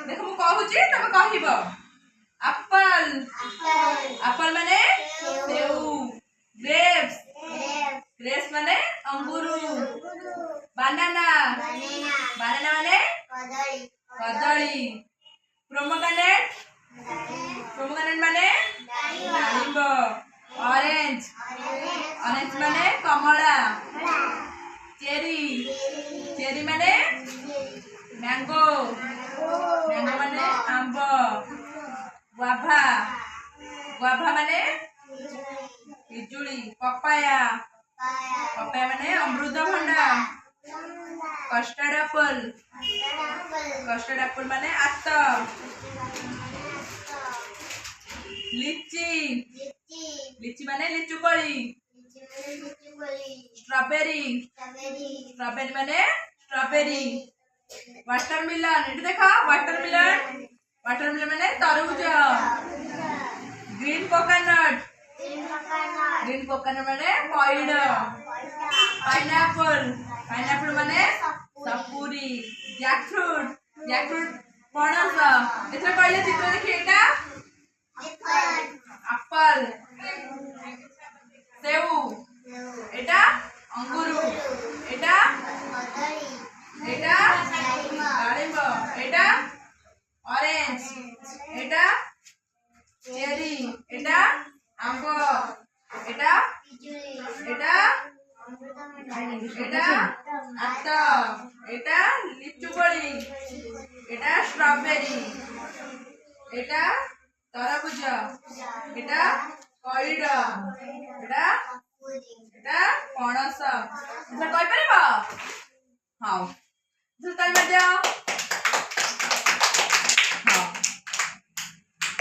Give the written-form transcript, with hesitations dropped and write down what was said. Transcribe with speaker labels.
Speaker 1: देख मु कहूची तमे कहिबो एप्पल एप्पल माने सेव ग्रेप्स ग्रेप्स माने अंगूर बनाना बनाना माने कदली पोमग्रेनेट पोमग्रेनेट माने डालिंब ऑरेंज ऑरेंज माने कमला चेरी चेरी माने मैंगो मैंगो माने आंब गुआभा गुआभा माने पिजुली पपाया पपाया माने अमृतभंडा कस्टर्ड एप्पल माने आत लिची लिची माने लिचुकली स्ट्रॉबेरी स्ट्रॉबेरी माने स्ट्रॉबेरी वाटरमेलन एटी देखा वाटरमेलन वाटरमेलन माने तरबूज ग्रीन कोकोनट माने पॉइड पाइनएप्पल पाइनएप्पल माने सपुरी जैकफ्रूट पणस एथरा कहले चित्र देखि एटा एप्पल सेव एटा अंगूर एटा डालिंब एटा ऑरेंज एटा चेरी एटा आंब एटा आत एटा लिचुकली एटा स्ट्रॉबेरी एटा तरबूज एटा पॉइड एटा पणस कहि परबो हां